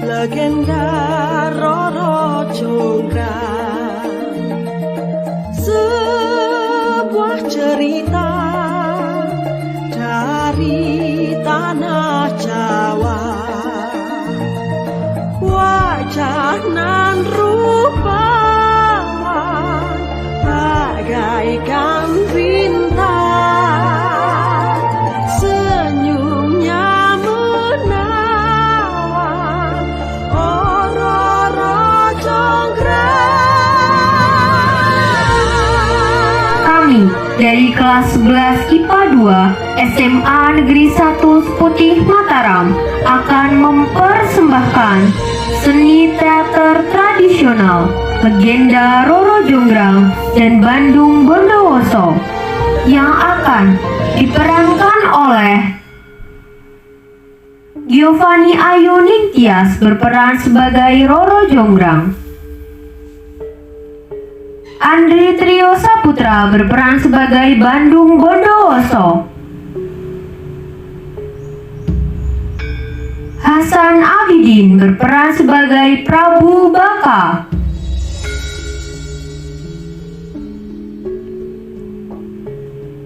Legenda Roro Jonggrang, sebuah cerita dari tanah Jawa. Wajah nan rupawan bagaikan bintang, senyumnya menawan. Oh Roro Jonggrang. Kami dari kelas 11 IPA 2 SMA Negeri 1 Putih Mataram akan mempersembahkan seni teater tradisional legenda Roro Jonggrang dan Bandung Bondowoso yang akan diperankan oleh Giovanni Ayu Ningtyas berperan sebagai Roro Jonggrang, Andri Trio Saputra berperan sebagai Bandung Bondowoso, Hasan Abidin berperan sebagai Prabu Baka,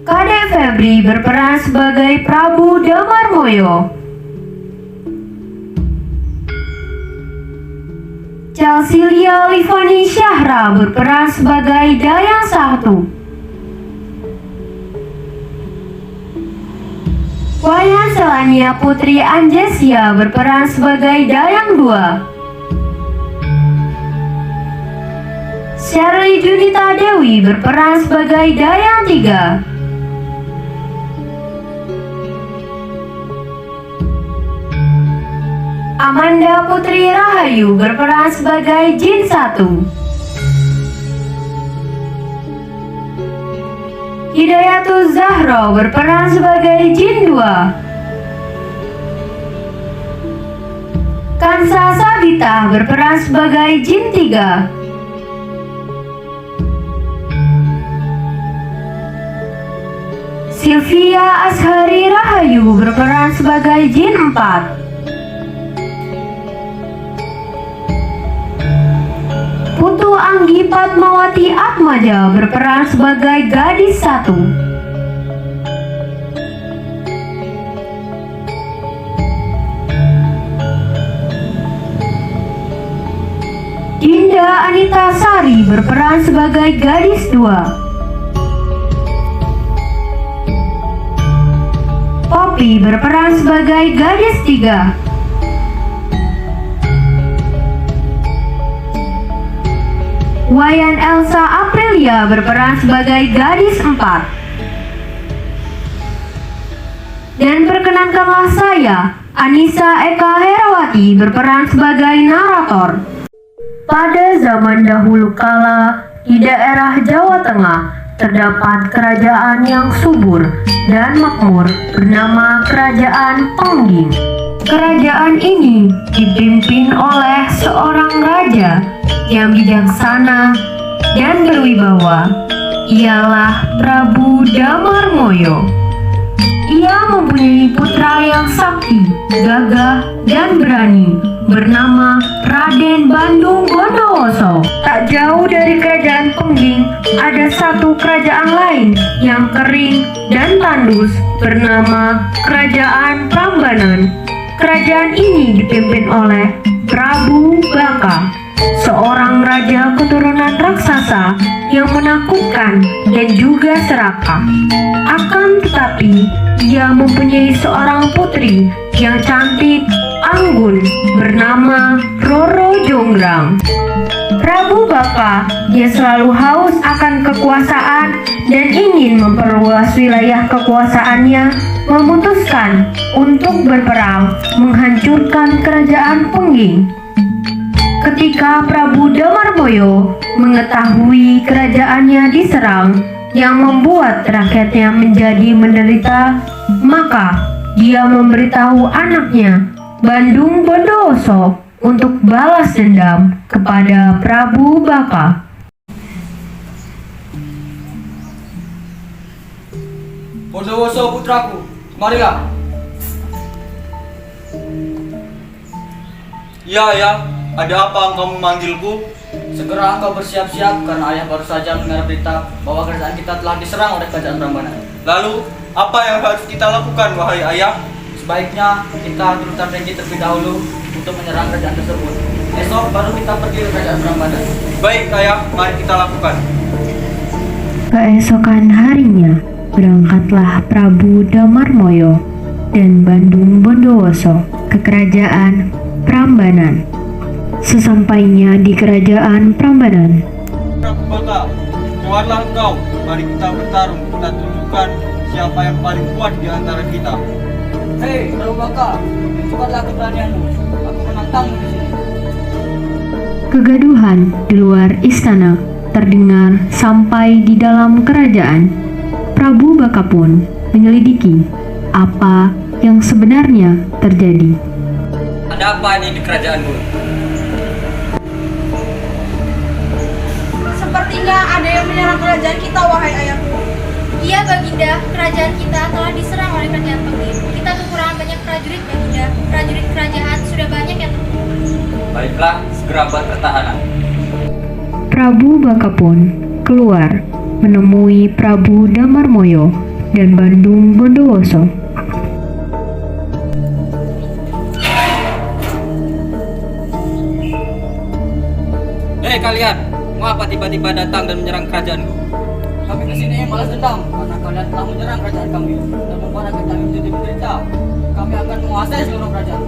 Kadek Febri berperan sebagai Prabu Damarmoyo, Chelsilia Livani Syahra berperan sebagai Dayang 1. Wayan Selania Putri Anjesia berperan sebagai Dayang 2. Shirley Junita Dewi berperan sebagai Dayang 3. Amanda Putri Rahayu berperan sebagai Jin 1. Hidayatul Zahro berperan sebagai Jin 2. Kansa Sabita berperan sebagai Jin 3. Sylvia Ashari Rahayu berperan sebagai Jin 4. Putu Anggi Padmawati Atmaja berperan sebagai Gadis 1. Dinda Anita Sari berperan sebagai Gadis 2. Poppy berperan sebagai Gadis 3. Wayan Elsa Aprilia berperan sebagai Gadis 4. Dan perkenankanlah saya, Anissa Eka Herawati berperan sebagai narator. Pada zaman dahulu kala, di daerah Jawa Tengah, terdapat kerajaan yang subur dan makmur bernama Kerajaan Tongging. Kerajaan ini dipimpin oleh seorang raja yang bijaksana dan berwibawa. Ialah Prabu Damarmoyo. Ia mempunyai putra yang sakti, gagah, dan berani bernama Raden Bandung Bondowoso. Tak jauh dari kerajaan Tongging ada satu kerajaan lain yang kering dan tandus bernama Kerajaan Prambanan. Kerajaan ini dipimpin oleh Prabu Baka, seorang raja keturunan keturunan raksasa yang menakutkan dan juga serakah. Akan tetapi, ia mempunyai seorang putri yang cantik, anggun, bernama Roro Jonggrang. Prabu Baka, dia selalu haus akan kekuasaan dan ingin memperluas wilayah kekuasaannya, memutuskan untuk berperang menghancurkan kerajaan Pengging. Ketika Prabu Damarmoyo mengetahui kerajaannya diserang yang membuat rakyatnya menjadi menderita, maka dia memberitahu anaknya Bandung Bondowoso untuk balas dendam kepada Prabu Baka. Bondowoso putraku, marilah. Ya, ada apa engkau memanggilku? Segera engkau bersiap-siap karena ayah baru saja mendengar berita bahwa kerajaan kita telah diserang oleh kerajaan Prambanan. Lalu, apa yang harus kita lakukan, wahai ayah? Sebaiknya kita turunkan Renji terlebih dahulu untuk menyerang kerajaan tersebut. Esok baru kita pergi ke kerajaan Prambanan. Baik, ayah, mari kita lakukan. Keesokan harinya, berangkatlah Prabu Damarmoyo dan Bandung Bondowoso ke kerajaan Prambanan. Sesampainya di kerajaan Prambanan, Prabu Baka, keluarlah engkau. Mari kita bertarung. Kita tunjukkan siapa yang paling kuat di antara kita. Hei, Prabu Baka, tunjukkanlah keberanianmu. Aku menantangmu di sini. kegaduhan di luar istana terdengar sampai di dalam kerajaan. Prabu Baka pun menyelidiki apa yang sebenarnya terjadi. Ada apa ini di kerajaanmu? Sepertinya ada yang menyerang kerajaan kita, wahai ayahku. Iya Baginda, kerajaan kita telah diserang oleh kerajaan Pengging. Kita kekurangan banyak prajurit Baginda. Prajurit kerajaan sudah banyak yang terbunuh. Baiklah, segera buat pertahanan. Prabu Baka pun keluar menemui Prabu Damarmoyo dan Bandung Bondowoso. Hei kalian, mengapa tiba-tiba datang dan menyerang kerajaanku? Kami kesini balas dendam karena kalian telah menyerang kerajaan kami dan membuat rakyat kami menjadi menderita. Kami akan menguasai seluruh kerajaan.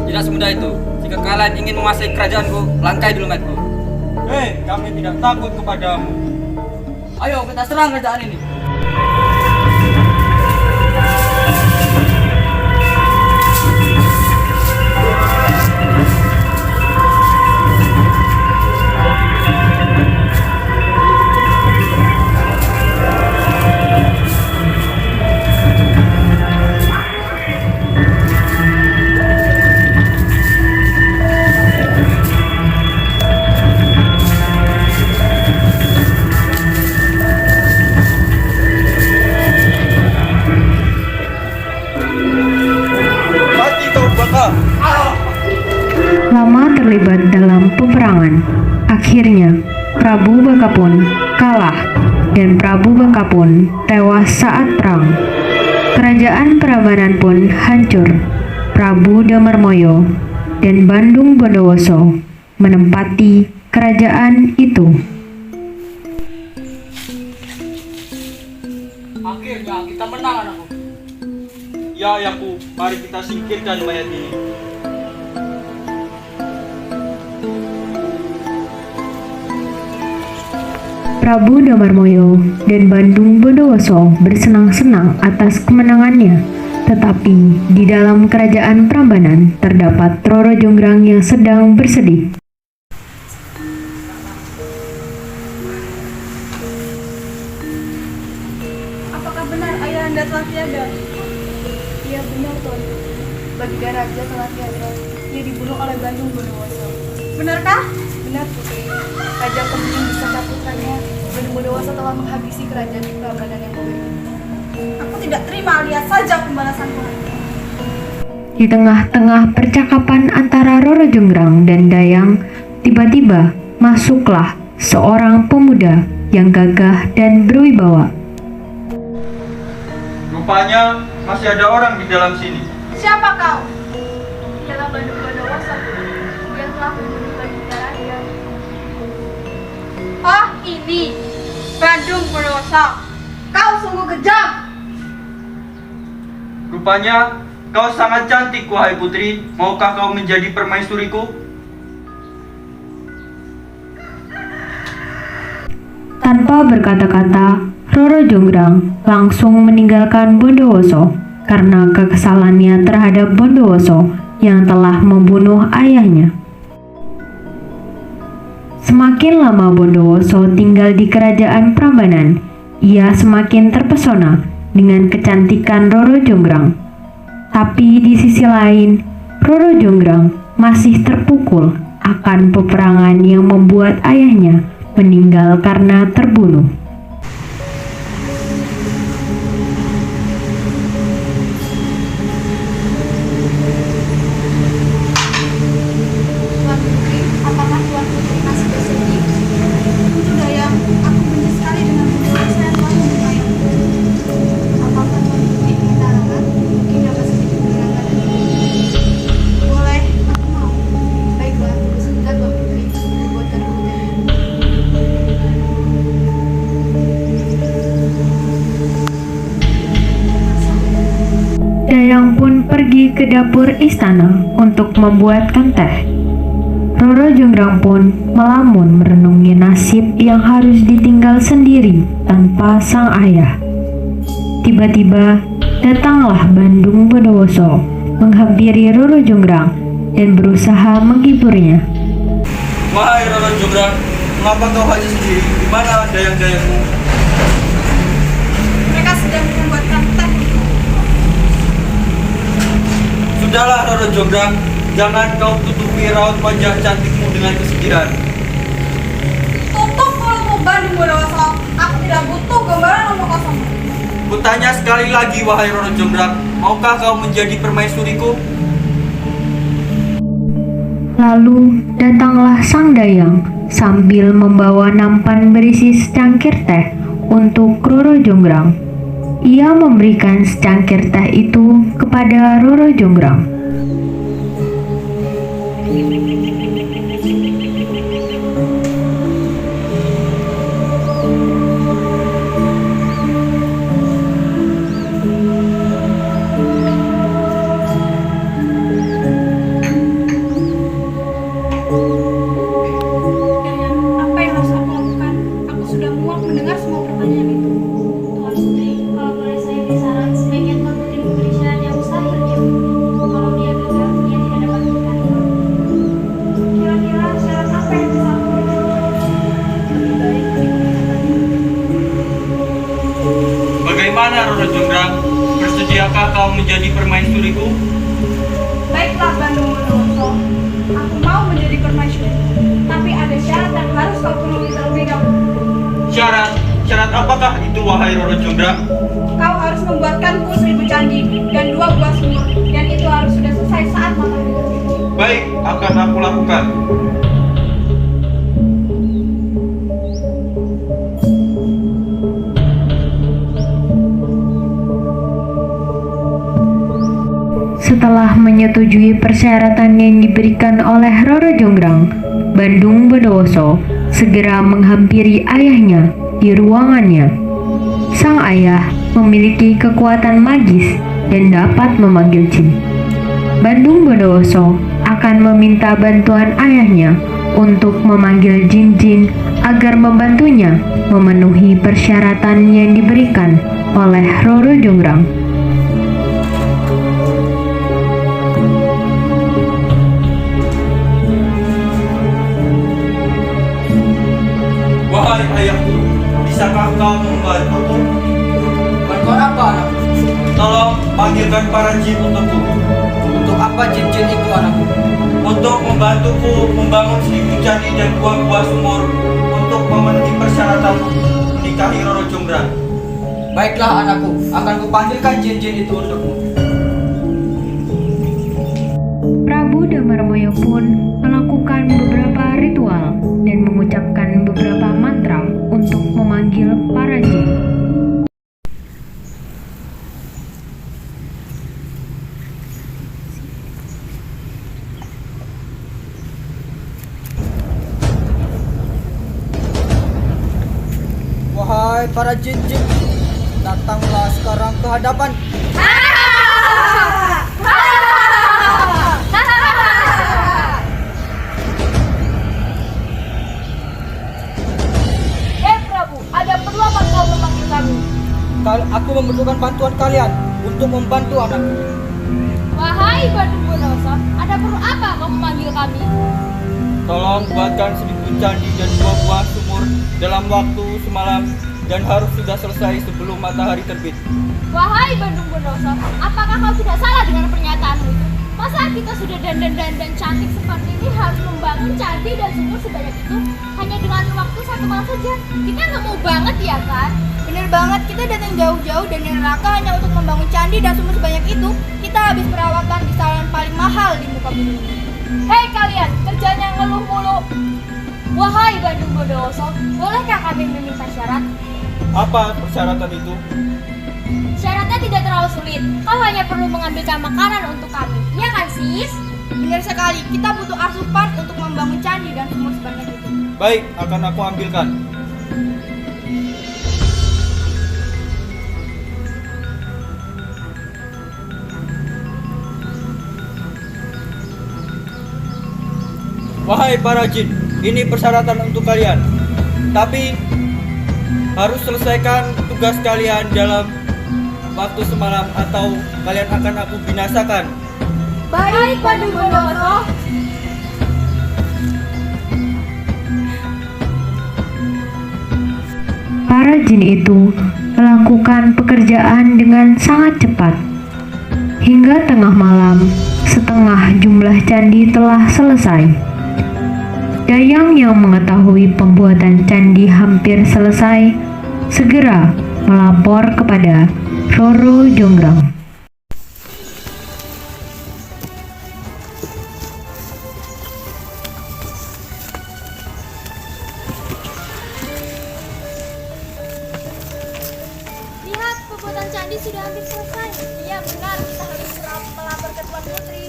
Tidak semudah itu. Jika kalian ingin menguasai kerajaanku, langkai dulu matku. Hei, kami tidak takut kepadamu. Ayo kita serang kerajaan ini. Mati kau, Baka. Lama terlibat dalam peperangan. Akhirnya, Prabu Baka pun kalah dan Prabu Baka pun tewas saat perang. Kerajaan Prambanan pun hancur. Prabu Damarmoyo dan Bandung Bondowoso menempati kerajaan itu. Akhirnya kita menang, anakku. Ya, ayahku, mari kita singkirkan mayat ini. Prabu Damarmoyo dan Bandung Bondowoso bersenang-senang atas kemenangannya. Tetapi di dalam kerajaan Prambanan terdapat Roro Jonggrang yang sedang bersedih. Apakah benar ayah anda telah tiada? Iya benar, Tuan. Baginda Raja telah tiada. Ia dibunuh oleh Bandung Bondowoso. Benarkah? Benar, Putri. Raja Pengging beserta putranya Bandung Bondowoso telah menghabisi kerajaan Prambanan yang mulia. Aku tidak terima, lihat saja pembalasanku. Di tengah-tengah percakapan antara Roro Jonggrang dan Dayang, tiba-tiba masuklah seorang pemuda yang gagah dan berwibawa. Rupanya masih ada orang di dalam sini. Siapa kau? Ialah Bandung Bondowoso, yang telah membunuh Baginda Raja. ini. Bandung berdosa. Kau sungguh kejam. Rupanya kau sangat cantik, wahai putri. Maukah kau menjadi permaisuriku? Tanpa berkata-kata, Roro Jonggrang langsung meninggalkan Bondowoso karena kekesalannya terhadap Bondowoso yang telah membunuh ayahnya. Semakin lama Bondowoso tinggal di kerajaan Prambanan, ia semakin terpesona dengan kecantikan Roro Jonggrang. Tapi di sisi lain, Roro Jonggrang masih terpukul akan peperangan yang membuat ayahnya meninggal karena terbunuh. Tuan Putri, apakah Tuan Putri masih bersedih? Itu Dayang, aku benci sekali dengan Bondowoso yang telah menyukai aku. Apakah Tuan Putri ingin larangan? Mungkin dapat sedikit menenangkan hatiku. Boleh, aku mau. Baiklah, tunggu sebentar Tuan Putri. Buatkan aku teh. Dayang pun pergi ke dapur istana untuk membuatkan teh. Roro Jonggrang pun melamun merenungi nasib yang harus ditinggal sendiri tanpa sang ayah. Tiba-tiba datanglah Bandung Bondowoso menghampiri Roro Jonggrang dan berusaha menghiburnya. Wahai Roro Jonggrang, mengapa kau hanya sendiri? Di mana dayang-dayangmu? Mereka sedang membuatkan teh. Sudahlah Roro Jonggrang, jangan kau tutupi raut wajah cantikmu dengan kesedihan. Tutup mulutmu Bandung Bondowoso. Aku tidak butuh gambaran omong kosong. Kutanya sekali lagi, wahai Roro Jonggrang, maukah kau menjadi permaisuriku? Lalu datanglah sang dayang sambil membawa nampan berisi secangkir teh untuk Roro Jonggrang. Ia memberikan secangkir teh itu kepada Roro Jonggrang. Dayang, apa yang harus aku lakukan? Aku sudah muak mendengar semua pertanyaan itu. Tuan Putri, kalau boleh saya beri saran, sebaiknya Tuan Putri memberi syarat yang mustahil untuknya. Kalau dia gagal, dia tidak dapat menikah. Kira-kira syarat apa yang bisa aku berikan? Lebih baik digunakan. Bagaimana Roro Jonggrang? Bersediakah kau menjadi permaisuriku? Baiklah Bandung Bondowoso, aku mau menjadi permaisuri. Tapi ada syarat yang harus kau penuhi terlebih dahulu. Syarat? Syarat apakah itu, wahai Roro Jonggrang? Kau harus membuatkanku 1000 candi dan 2 buah sumur, dan itu harus sudah selesai saat matahari terbit. Baik, akan aku lakukan. Setelah menyetujui persyaratan yang diberikan oleh Roro Jonggrang, Bandung Bondowoso segera menghampiri ayahnya di ruangannya. Sang ayah memiliki kekuatan magis dan dapat memanggil jin. Bandung Bondowoso akan meminta bantuan ayahnya untuk memanggil jin-jin agar membantunya memenuhi persyaratan yang diberikan oleh Roro Jonggrang. Wahai ayahku, bisakah kau membantuku? Bantuan apa anakku? Tolong panggilkan para jin untukku. Untuk apa jin-jin itu anakku? Untuk membantuku membangun 1000 candi dan 2 buah sumur untuk memenuhi persyaratan menikahi Roro Jonggrang. Baiklah anakku, akan kupanggilkan jin-jin itu untukmu. Prabu Damarmoyo pun melakukan beberapa ritual dan mengucapkan beberapa mantra untuk memanggil para jin. Wahai para jin-jin, datanglah sekarang ke hadapan. Prabu, ada perlu apa kau memanggil kami? Aku memerlukan bantuan kalian untuk membantu anakku. Wahai Bandung Bondowoso, ada perlu apa kau memanggil kami? Tolong buatkan 1000 candi dan 2 buah sumur dalam waktu semalam dan harus sudah selesai sebelum matahari terbit. Wahai Bandung Bondowoso, apakah kau tidak salah dengan pernyataanmu itu? Masa kita sudah dandan cantik seperti ini harus membangun candi dan sumur sebanyak itu hanya dengan waktu 1 malam saja? Kita nggak mau banget ya kan? Bener banget, kita datang jauh-jauh dari neraka hanya untuk membangun candi dan sumur sebanyak itu. Kita habis perawatan di salon paling mahal di muka bumi ini. Hei kalian, kerjanya ngeluh mulu. Wahai Bandung Bondowoso, bolehkah kami meminta syarat? Apa persyaratan itu? Syaratnya tidak terlalu sulit. Kau hanya perlu mengambilkan makanan untuk kami. Ya kan, sis? Bener sekali, kita butuh asupan untuk membangun candi dan sumur sebanyak itu. Baik, akan aku ambilkan. Wahai para jin, ini persyaratan untuk kalian. Tapi harus selesaikan tugas kalian dalam waktu semalam atau kalian akan aku binasakan. Baik, Bandung Bondowoso. Para jin itu melakukan pekerjaan dengan sangat cepat. Hingga tengah malam, setengah jumlah candi telah selesai. Dayang yang mengetahui pembuatan candi hampir selesai, segera melapor kepada Roro Jonggrang. Lihat, pembuatan candi sudah hampir selesai. Iya benar, kita harus melapor ke Tuan Putri.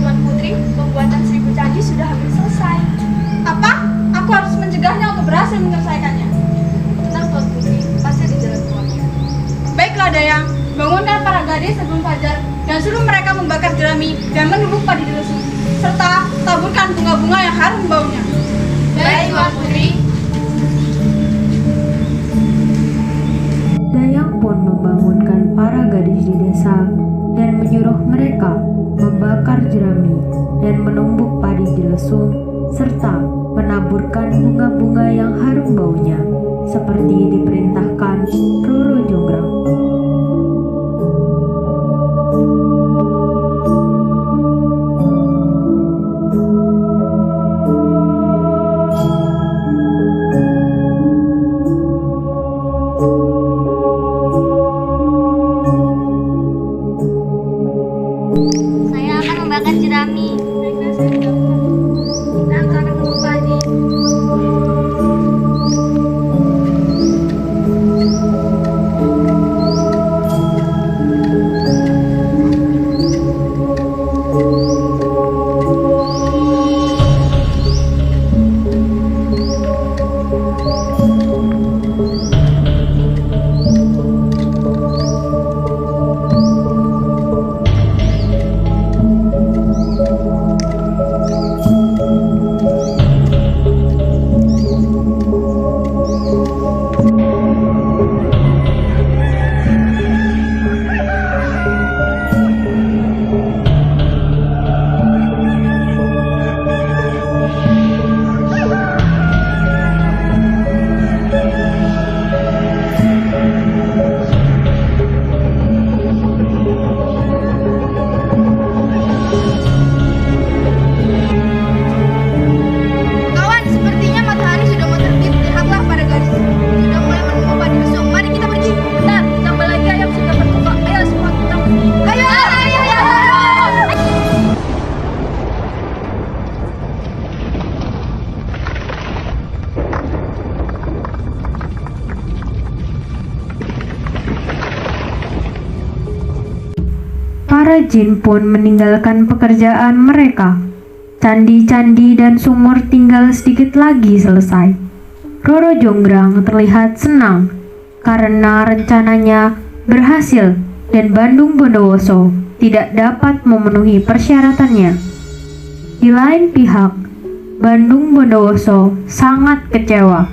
Tuan Putri, pembuatan 1000 candi sudah hampir selesai. Apa? Aku harus mencegahnya untuk berhasil menyelesaikannya. Tenang Tuan Putri, pasti di jalan keluarnya. Baiklah Dayang, bangunkan para gadis sebelum fajar dan suruh mereka membakar jerami dan menumbuk padi di lesung, serta taburkan bunga-bunga yang harum baunya. Baik Tuan Putri. Dayang pun membangunkan para gadis di desa dan menyuruh mereka membakar jerami dan menumbuk padi di lesung serta menaburkan bunga-bunga yang harum baunya seperti diperintahkan Roro Jonggrang. Saya akan membakar jerami. Kita akan menumbuk padi. para jin pun meninggalkan pekerjaan mereka. Candi-candi dan sumur tinggal sedikit lagi selesai. Roro Jonggrang terlihat senang karena rencananya berhasil dan Bandung Bondowoso tidak dapat memenuhi persyaratannya. Di lain pihak, Bandung Bondowoso sangat kecewa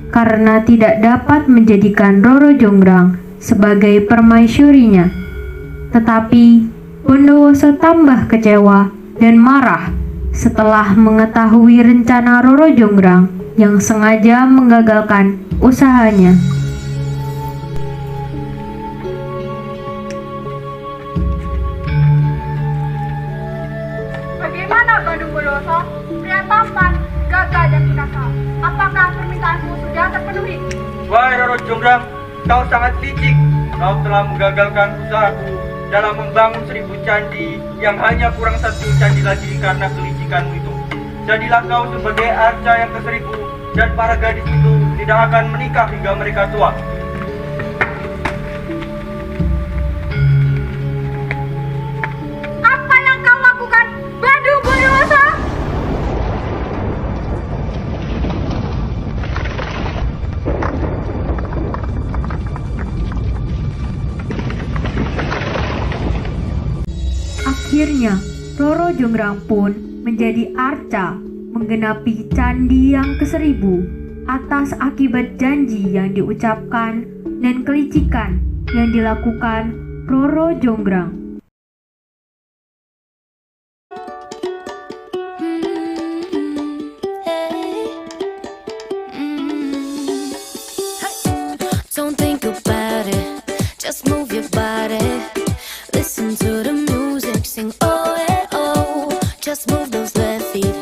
karena tidak dapat menjadikan Roro Jonggrang sebagai permaisurinya. Tetapi Bondowoso tambah kecewa dan marah setelah mengetahui rencana Roro Jonggrang yang sengaja menggagalkan usahanya. Bagaimana Bandung Bondowoso? Pria tampan, gagah dan perkasa. Apakah permintaanmu sudah terpenuhi? Wahai Roro Jonggrang, kau sangat licik. Kau telah menggagalkan usahaku dalam membangun 1000 candi yang hanya kurang 1 candi lagi karena kelicikanmu itu. Jadilah kau sebagai arca yang ke-1000 dan para gadis itu tidak akan menikah hingga mereka tua. Apa yang kau lakukan, Bandung Bondowoso? Akhirnya, Roro Jonggrang pun menjadi arca menggenapi candi yang ke-1000 atas akibat janji yang diucapkan dan kelicikan yang dilakukan Roro Jonggrang. Don't think about it, just move your body. Listen to the music, sing oh eh oh. Just move those left feet,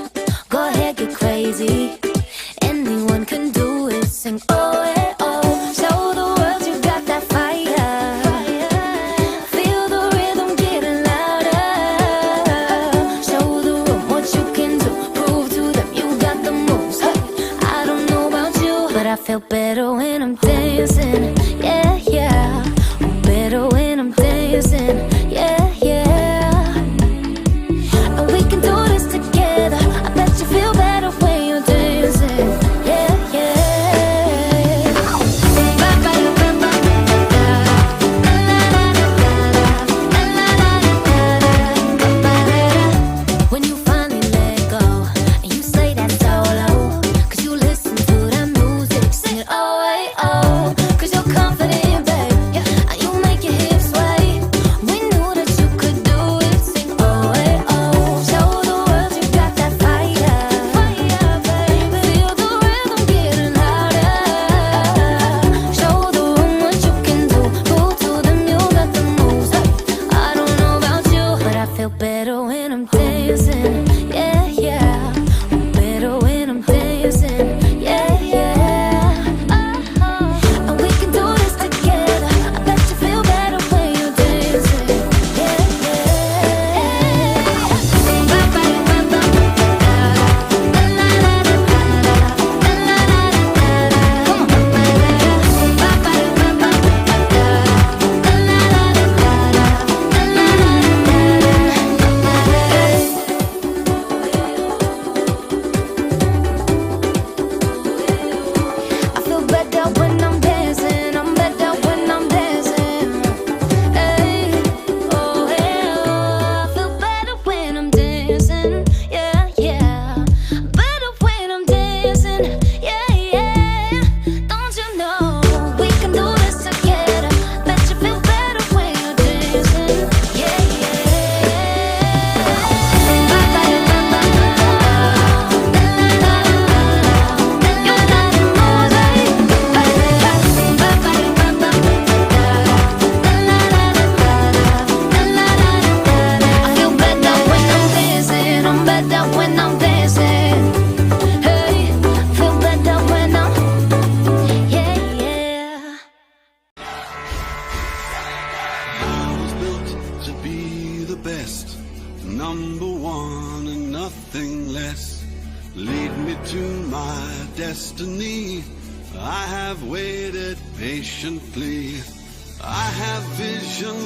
go ahead get crazy. Anyone can do it, sing oh eh oh. Show the world you got that fire. Feel the rhythm getting louder. Show the room what you can do, prove to them you got the moves. Hey, I don't know about you, but I feel better when I'm dancing. Yeah, yeah. Better when I'm dancing. Yeah, yeah. And we can do this together. I bet you feel better when you're dancing. Yeah, yeah. When you finally let go and you say that solo, 'cause you listen to that music, sing it oh, eh, oh. 'Cause you're confident, babe, and you make your hips sway. We knew that you could do it, sing oh, eh, oh. Show the world you got that fire, fire, baby. Feel the rhythm getting louder. Show the room what you can do, prove to them you got the moves. Hey, I don't know about you, but I feel better when I'm dancing. Yeah, yeah. Better when I'm dancing. Yeah, yeah. And we can do this together. I bet you feel better when you're dancing. Yeah, I feel better when I'm dancing. I'm better when I'm dancing. Hey, oh yeah, I feel better when I'm dancing. Yeah, yeah. Better when I'm dancing. Yeah, yeah. Don't you know we can do this together? Bet you feel better when you're dancing. Yeah, I feel better when I'm dancing. I'm better when I'm dancing. Hey, feel better when I'm, yeah, yeah. I was built to be the best, number one and nothing less. Lead me to my destiny. I have waited patiently. I have vision.